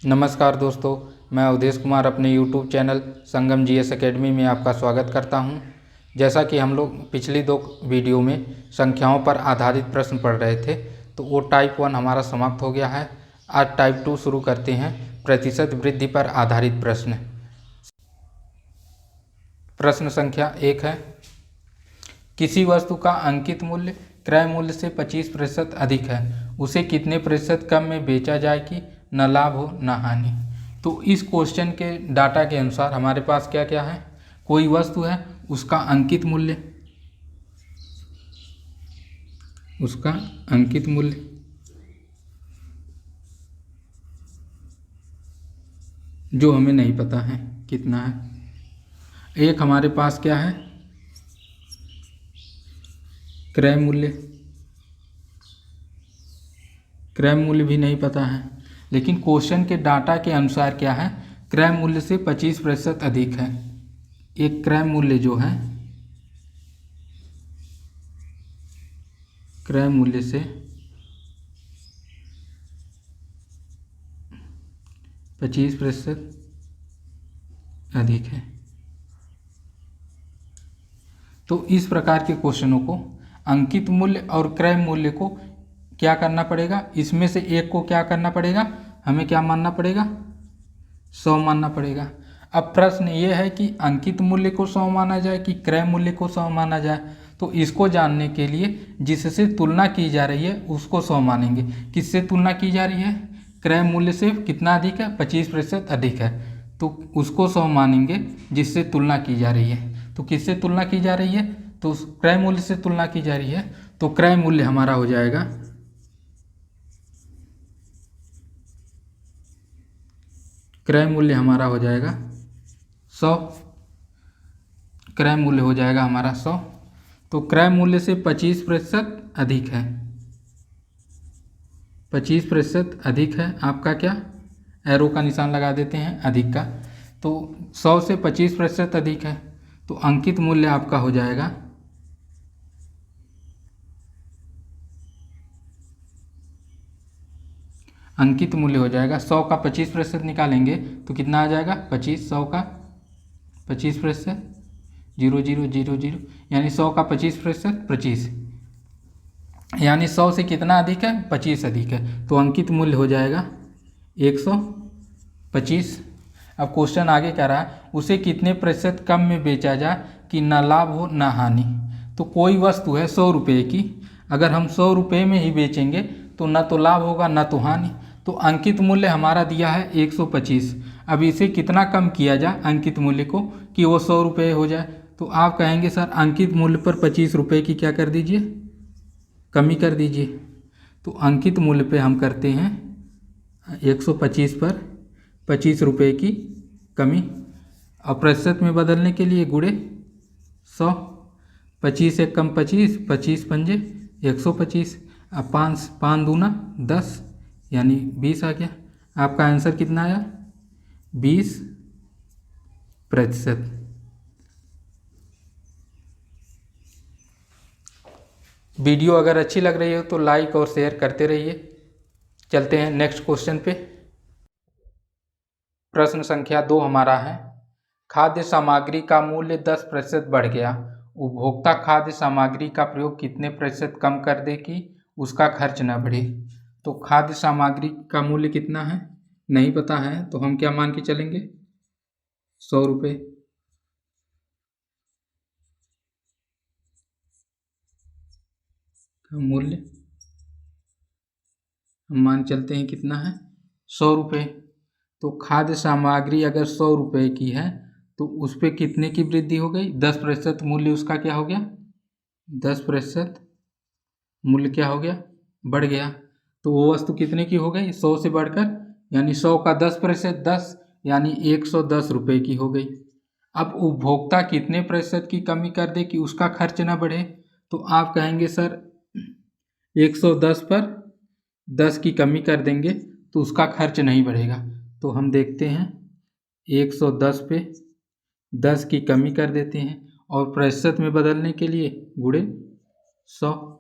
नमस्कार दोस्तों, मैं अवधेश कुमार अपने YouTube चैनल संगम जीएस एकेडमी में आपका स्वागत करता हूं। जैसा कि हम लोग पिछली 2 वीडियो में संख्याओं पर आधारित प्रश्न पढ़ रहे थे, तो वो टाइप 1 हमारा समाप्त हो गया है। आज टाइप 2 शुरू करते हैं, प्रतिशत वृद्धि पर आधारित प्रश्न। प्रश्न संख्या 1 है, किसी वस्तु का अंकित मूल्य क्रय मूल्य से 25% अधिक है, उसे कितने प्रतिशत कम में बेचा जाए कि न लाभ हो न हानि। तो इस क्वेश्चन के डाटा के अनुसार हमारे पास क्या क्या है। कोई वस्तु है, उसका अंकित मूल्य, उसका अंकित मूल्य जो हमें नहीं पता है कितना है। एक हमारे पास क्या है, क्रय मूल्य, क्रय मूल्य भी नहीं पता है। लेकिन क्वेश्चन के डाटा के अनुसार क्या है, क्रय मूल्य से 25% अधिक है। एक क्रय मूल्य जो है, क्रय मूल्य से 25% अधिक है। तो इस प्रकार के क्वेश्चनों को अंकित मूल्य और क्रय मूल्य को क्या करना पड़ेगा, इसमें से एक को क्या करना पड़ेगा, हमें क्या मानना पड़ेगा, 100 मानना पड़ेगा। अब प्रश्न ये है कि अंकित मूल्य को 100 माना जाए कि क्रय मूल्य को 100 माना जाए। तो इसको जानने के लिए जिससे तुलना की जा रही है उसको 100 मानेंगे। किससे तुलना की जा रही है, क्रय मूल्य से कितना अधिक है, 25% अधिक है, तो उसको 100 मानेंगे जिससे तुलना की जा रही है। तो किससे तुलना की जा रही है, तो क्रय मूल्य से तुलना की जा रही है। तो क्रय मूल्य हमारा हो जाएगा, क्रय मूल्य हमारा हो जाएगा 100, क्रय मूल्य हो जाएगा हमारा 100। तो क्रय मूल्य से 25% अधिक है, 25% अधिक है आपका क्या, एरो का निशान लगा देते हैं अधिक का। तो 100 से 25% अधिक है, तो अंकित मूल्य आपका हो जाएगा, अंकित मूल्य हो जाएगा 100 का 25% निकालेंगे तो कितना आ जाएगा, 25, 100 का 25%, 0 0 0 0, यानी 100 का 25%, 25, यानी 100 से कितना अधिक है, 25 अधिक है। तो अंकित मूल्य हो जाएगा 125। अब क्वेश्चन आगे कह रहा है, उसे कितने प्रतिशत कम में बेचा जाए कि न लाभ हो न हानि। तो कोई वस्तु है 100 रुपये की, अगर हम 100 रुपये में ही बेचेंगे तो न तो लाभ होगा न तो हानि। तो अंकित मूल्य हमारा दिया है 125। अब इसे कितना कम किया जाए अंकित मूल्य को कि वो 100 रुपये हो जाए। तो आप कहेंगे सर अंकित मूल्य पर 25 रुपये की क्या कर दीजिए, कमी कर दीजिए। तो अंकित मूल्य पे हम करते हैं 125 पर 25 रुपये की कमी। और प्रतिशत में बदलने के लिए गुणे 100, 25 एक कम 25, 25 पंजे 125। अब 5 5 दूना 10, यानी 20 आ गया। आपका आंसर कितना आया, 20%। वीडियो अगर अच्छी लग रही हो तो लाइक और शेयर करते रहिए। चलते हैं नेक्स्ट क्वेश्चन पे। प्रश्न संख्या 2 हमारा है, खाद्य सामग्री का मूल्य 10% बढ़ गया, उपभोक्ता खाद्य सामग्री का प्रयोग कितने प्रतिशत कम कर दे कि उसका खर्च न बढ़े। तो खाद्य सामग्री का मूल्य कितना है नहीं पता है, तो हम क्या मान के चलेंगे, 100 रुपये। का मूल्य हम मान चलते हैं कितना है, 100 रुपये। तो खाद्य सामग्री अगर 100 रुपये की है तो उस पर कितने की वृद्धि हो गई, 10% मूल्य उसका क्या हो गया, 10% मूल्य क्या हो गया, बढ़ गया। तो वो वस्तु कितने की हो गई, 100 से बढ़कर, यानी 100 का 10%, 10 यानी 110 रुपये की हो गई। अब उपभोक्ता कितने प्रतिशत की कमी कर दे कि उसका खर्च ना बढ़े। तो आप कहेंगे सर 110 पर 10 की कमी कर देंगे तो उसका खर्च नहीं बढ़ेगा। तो हम देखते हैं 110 पे 10 की कमी कर देते हैं और प्रतिशत में बदलने के लिए गुणे 100।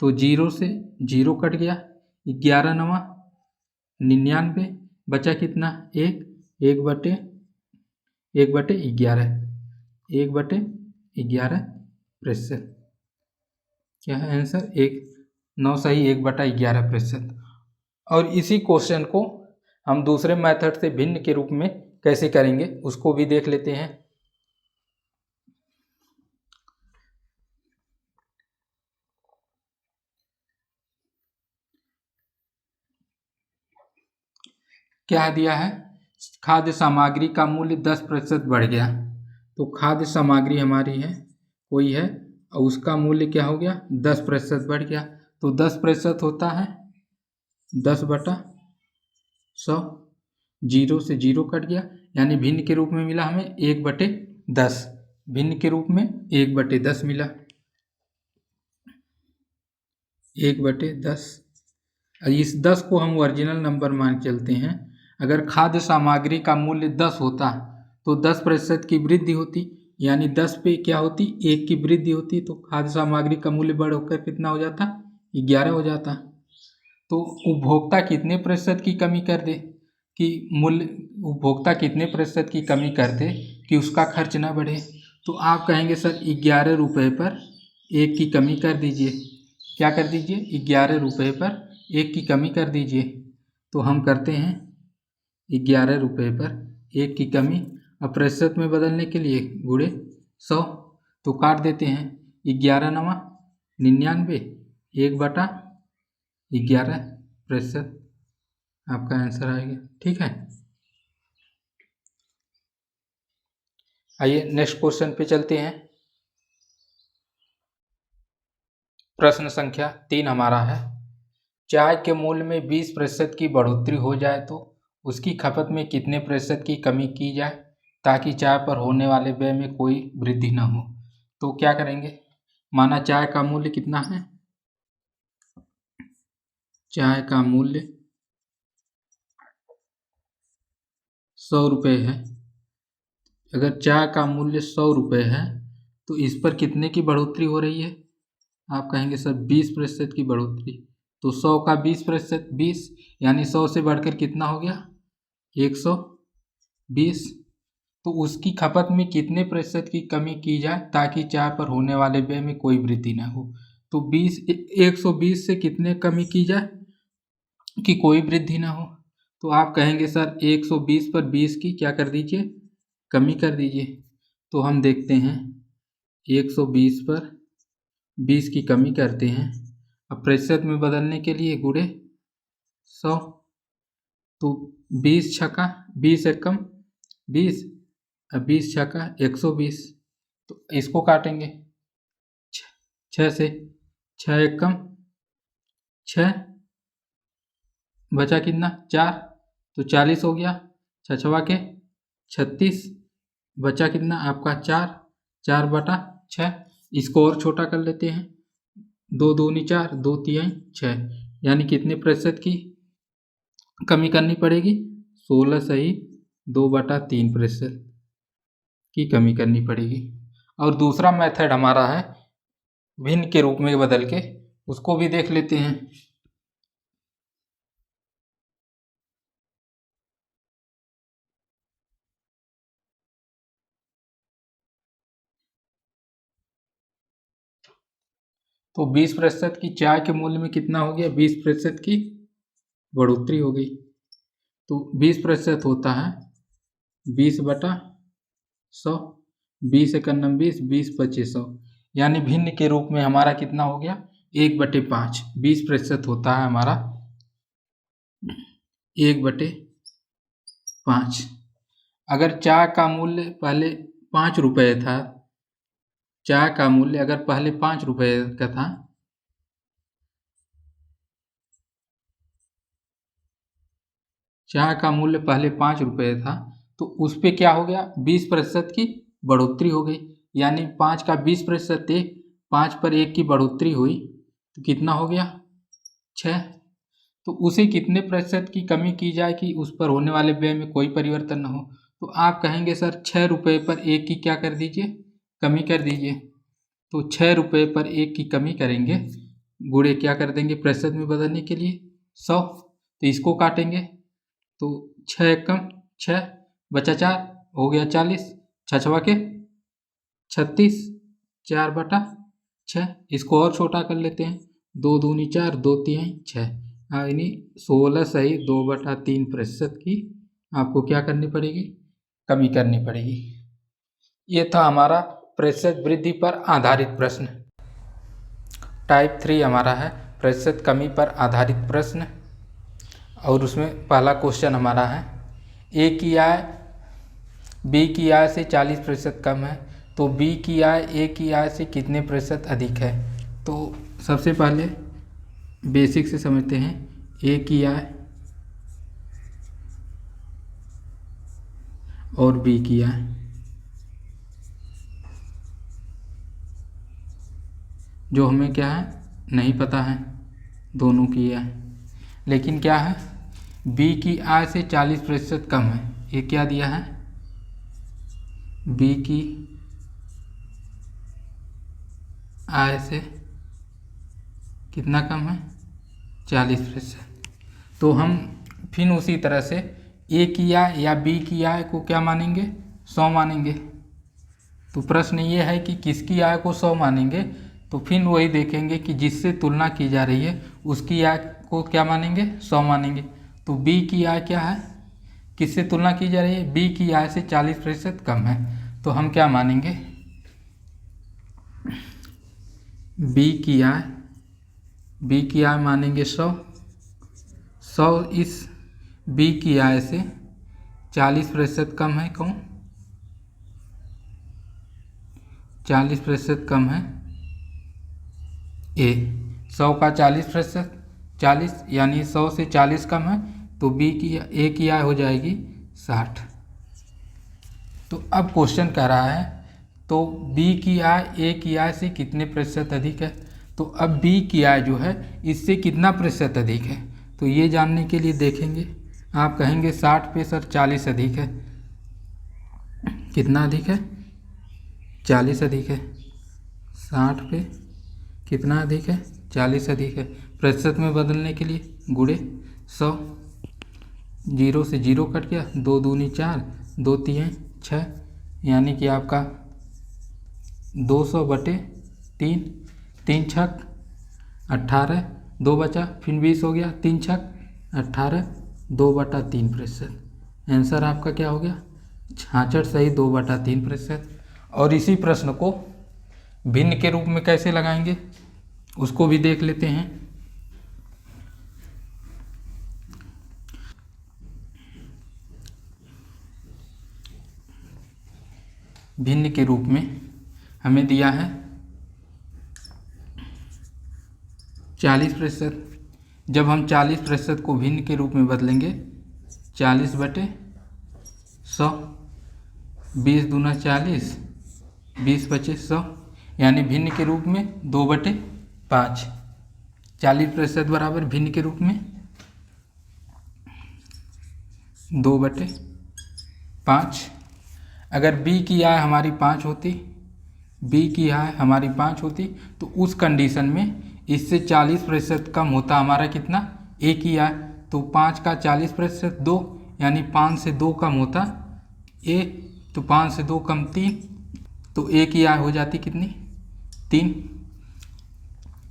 तो 0 से 0 कट गया, 11 9 99, बचा कितना, 1/11, 1/11%। क्या है आंसर, 9 सही 1/11%। और इसी क्वेश्चन को हम दूसरे मेथड से भिन्न के रूप में कैसे करेंगे उसको भी देख लेते हैं। क्या दिया है, खाद्य सामग्री का मूल्य 10% बढ़ गया। तो खाद्य सामग्री हमारी है कोई है और उसका मूल्य क्या हो गया, 10% बढ़ गया। तो 10% होता है 10/100, 0 से 0 कट गया, यानी भिन्न के रूप में मिला हमें 1/10। भिन्न के रूप में 1/10 मिला, 1/10। इस 10 को हम ओरिजिनल नंबर मान चलते हैं। अगर खाद्य सामग्री का मूल्य 10 होता तो 10% की वृद्धि होती, यानी 10 पे क्या होती, 1 की वृद्धि होती, तो खाद्य सामग्री का मूल्य बढ़ होकर कितना हो जाता, 11 हो जाता। तो उपभोक्ता कितने प्रतिशत की कमी कर दे कि मूल्य, उपभोक्ता कितने प्रतिशत की कमी कर दे कि उसका खर्च ना बढ़े। तो आप कहेंगे सर 11 रुपये पर 1 की कमी कर दीजिए। क्या कर दीजिए, 11 रुपये पर 1 की कमी कर दीजिए। तो हम करते हैं 11 रुपये पर 1 की कमी। अब प्रतिशत में बदलने के लिए गुणे 100, तो काट देते हैं 11 9 99, 1/11%। आपका आंसर आएगा। ठीक है, आइए नेक्स्ट क्वेश्चन पे चलते हैं। प्रश्न संख्या 3 हमारा है, चाय के मूल्य में 20% की बढ़ोतरी हो जाए तो उसकी खपत में कितने प्रतिशत की कमी की जाए ताकि चाय पर होने वाले व्यय में कोई वृद्धि न हो। तो क्या करेंगे, माना चाय का मूल्य कितना है, चाय का मूल्य 100 रुपये है। अगर चाय का मूल्य 100 रुपये है तो इस पर कितने की बढ़ोतरी हो रही है, आप कहेंगे सर 20% की बढ़ोतरी। तो 100 का 20%, 20, यानी 100 से बढ़कर कितना हो गया, 120। तो उसकी खपत में कितने प्रतिशत की कमी की जाए ताकि चाय पर होने वाले व्यय में कोई वृद्धि न हो। तो 120 से कितने कमी की जाए कि कोई वृद्धि ना हो। तो आप कहेंगे सर 120 पर 20 की क्या कर दीजिए, कमी कर दीजिए। तो हम देखते हैं 120 पर 20 की कमी करते हैं। अब प्रतिशत में बदलने के लिए गुणे 100, तो 20 छक्का 20 एकम 20, 20 छक्का 120। तो इसको काटेंगे 6 से, 6 एकम 6, बचा कितना 4, तो 40 हो गया, 6 छवा के 36, बचा कितना आपका 4, 4/6। इसको और छोटा कर लेते हैं, 2 दूनी 4, 2 तिहाई 6, यानी कितने प्रतिशत की कमी करनी पड़ेगी, 16 सही 2/3% की कमी करनी पड़ेगी। और दूसरा मेथड हमारा है भिन्न के रूप में बदल के, उसको भी देख लेते हैं। तो 20% की चाय के मूल्य में कितना हो गया, 20% की बढ़ोतरी हो गई। तो 20% होता है 20/100, 20 एकम 20, 20×2500, यानी भिन्न के रूप में हमारा कितना हो गया, 1/5। 20% होता है हमारा 1/5। अगर चाय का मूल्य पहले 5 रुपये था, चाय का मूल्य अगर पहले 5 रुपये का था, चाय का मूल्य पहले 5 रुपये था, तो उस पर क्या हो गया, 20% की बढ़ोतरी हो गई, यानी 5 का 20% 1, 5 पर 1 की बढ़ोतरी हुई तो कितना हो गया 6। तो उसे कितने प्रतिशत की कमी की जाए कि उस पर होने वाले व्यय में कोई परिवर्तन न हो। तो आप कहेंगे सर 6 रुपये पर 1 की क्या कर दीजिए, कमी कर दीजिए। तो 6 रुपये पर 1 की कमी करेंगे, गुणे क्या कर देंगे प्रतिशत में बदलने के लिए 100, तो इसको काटेंगे। तो 6 कम 6 बचा 4 हो गया 40, 6 के 36, 4/6। इसको और छोटा कर लेते हैं, 2 दूनी 4, 2 तिहाई 6, यानी 16 सही 2/3% की आपको क्या करनी पड़ेगी, कमी करनी पड़ेगी। ये था हमारा प्रतिशत वृद्धि पर आधारित प्रश्न। टाइप 3 हमारा है प्रतिशत कमी पर आधारित प्रश्न, और उसमें पहला क्वेश्चन हमारा है ए की आय बी की आय से 40% कम है, तो बी की आय ए की आय से कितने प्रतिशत अधिक है। तो सबसे पहले बेसिक से समझते हैं, ए की आय और बी की आय, जो हमें क्या है नहीं पता है दोनों की आय, लेकिन क्या है बी की आय से 40% कम है। ये क्या दिया है, बी की आय से कितना कम है, 40%। तो हम फिर उसी तरह से ए की आय या बी की आय को क्या मानेंगे, 100 मानेंगे। तो प्रश्न ये है कि किसकी आय को 100 मानेंगे, तो फिर वही देखेंगे कि जिससे तुलना की जा रही है उसकी आय को क्या मानेंगे, 100 मानेंगे। तो बी की आय क्या है, किससे तुलना की जा रही है, बी की आय से 40% कम है, तो हम क्या मानेंगे, बी की आय मानेंगे 100 इस बी की आय से 40% कम है, कौन 40% कम है ए, 100 का 40%, 40 यानी 100 से 40 कम है, तो बी की ए की आय हो जाएगी 60। तो अब क्वेश्चन कह रहा है तो बी की आय ए की आय से कितने प्रतिशत अधिक है। तो अब बी की आय जो है इससे कितना प्रतिशत अधिक है, तो ये जानने के लिए देखेंगे। आप कहेंगे 60 पे सर 40 अधिक है, कितना अधिक है, 40 अधिक है। 60 पे कितना अधिक है, 40 अधिक है। प्रतिशत में बदलने के लिए गुणे 100, 0 से 0 कट गया, 2 दूनी 4, 2 तिहाई 6, यानी कि आपका 200/3, 3 छक 18, 2 बचा, फिर 20 हो गया, 3 छक 18, 2/3%। आंसर आपका क्या हो गया, 66 सही 2/3%। और इसी प्रश्न को भिन्न के रूप में कैसे लगाएंगे उसको भी देख लेते हैं। भिन्न के रूप में हमें दिया है 40%। जब हम 40% को भिन्न के रूप में बदलेंगे, 40/100, 20 दूना 40, 20 बचे 100, यानी भिन्न के रूप में 2/5। 40% बराबर भिन्न के रूप में 2/5। अगर बी की आय हमारी 5 होती, तो उस कंडीशन में इससे 40% कम होता हमारा कितना, ए की आय। तो 5 का 40% 2, यानी 5 से 2 कम होता ए, तो 5 से 2 कम 3, तो ए की आय हो जाती कितनी, 3।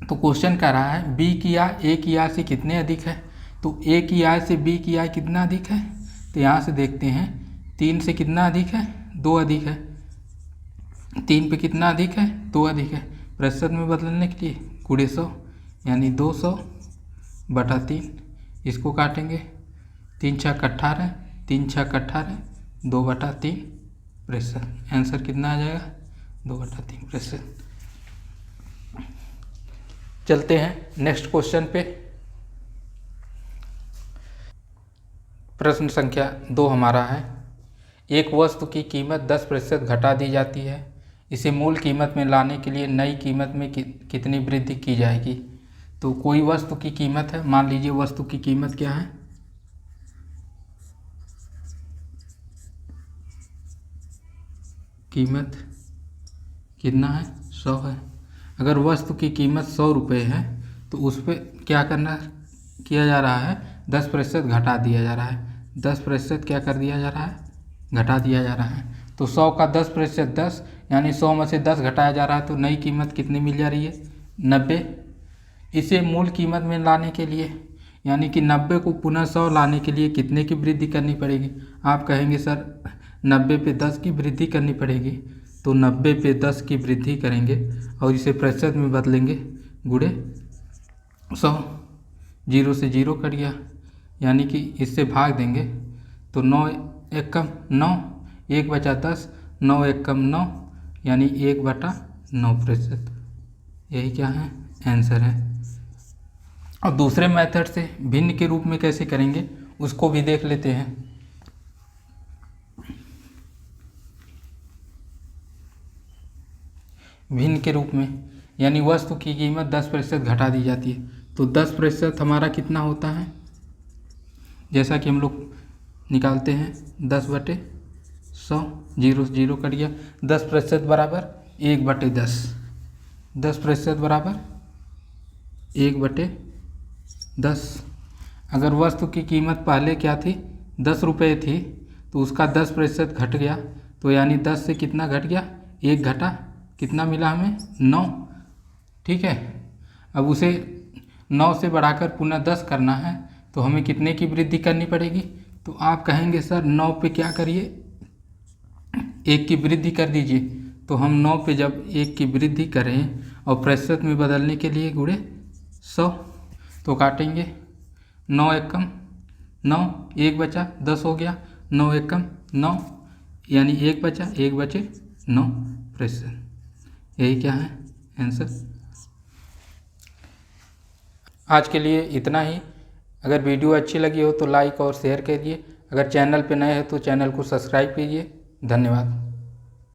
तो क्वेश्चन कह रहा है बी की आय ए की आय से कितने अधिक है, तो ए की आय से बी की आय कितना अधिक है, तो यहाँ से देखते हैं 3 से कितना अधिक है, 2 अधिक है। 3 पे कितना अधिक है, 2 अधिक है। प्रतिशत में बदलने के लिए गुणे 100, यानी 200/3, इसको काटेंगे, 3 छक 18, 3 छक 18, 2/3%। आंसर कितना आ जाएगा, 2/3%। चलते हैं नेक्स्ट क्वेश्चन पे। प्रश्न संख्या 2 हमारा है, एक वस्तु की कीमत 10% घटा दी जाती है, इसे मूल कीमत में लाने के लिए नई कीमत में कितनी वृद्धि की जाएगी। तो कोई वस्तु की कीमत है, मान लीजिए वस्तु की कीमत क्या है, कीमत कितना है, 100 है। अगर वस्तु की कीमत 100 रुपये है तो उस पर क्या किया जा रहा है, 10% घटा दिया जा रहा है। 10% क्या कर दिया जा रहा है, घटा दिया जा रहा है। तो 100 का 10% 10, यानी 100 में से 10 घटाया जा रहा है, तो नई कीमत कितनी मिल जा रही है, 90। इसे मूल कीमत में लाने के लिए, यानी कि 90 को पुनः 100 लाने के लिए कितने की वृद्धि करनी पड़ेगी। आप कहेंगे सर 90 पे 10 की वृद्धि करनी पड़ेगी, तो 90 पे 10 की वृद्धि करेंगे और इसे प्रतिशत में बदलेंगे, गुणे 100, 0 से 0 कट गया, यानी कि इससे भाग देंगे तो 9 एकम 9, 1 बचा 10, 9 एकम 9, यानी 1/9%। यही क्या है, आंसर है। और दूसरे मेथड से भिन्न के रूप में कैसे करेंगे उसको भी देख लेते हैं। भिन्न के रूप में यानी वस्तु की कीमत 10% घटा दी जाती है, तो 10% हमारा कितना होता है, जैसा कि हम लोग निकालते हैं 10/100, 0 से 0 कट गया, 10% बराबर 1/10, 10% बराबर 1/10। अगर वस्तु की कीमत पहले क्या थी, 10 रुपये थी, तो उसका 10% घट गया, तो यानी 10 से कितना घट गया, 1 घटा, कितना मिला हमें, 9। ठीक है, अब उसे 9 से बढ़ाकर पुनः 10 करना है, तो हमें कितने की वृद्धि करनी पड़ेगी। तो आप कहेंगे सर 9 पे क्या करिए, 1 की वृद्धि कर दीजिए। तो हम 9 पे जब 1 की वृद्धि करें और प्रतिशत में बदलने के लिए गुणे 100, तो काटेंगे 9 एकम 9, 1 बचा 10 हो गया, 9 एकम 9, यानी 1 बचा, 1 बचे 9%। यही क्या है, आंसर। आज के लिए इतना ही। अगर वीडियो अच्छी लगी हो तो लाइक और शेयर कीजिए। अगर चैनल पे नए हैं तो चैनल को सब्सक्राइब कीजिए। धन्यवाद।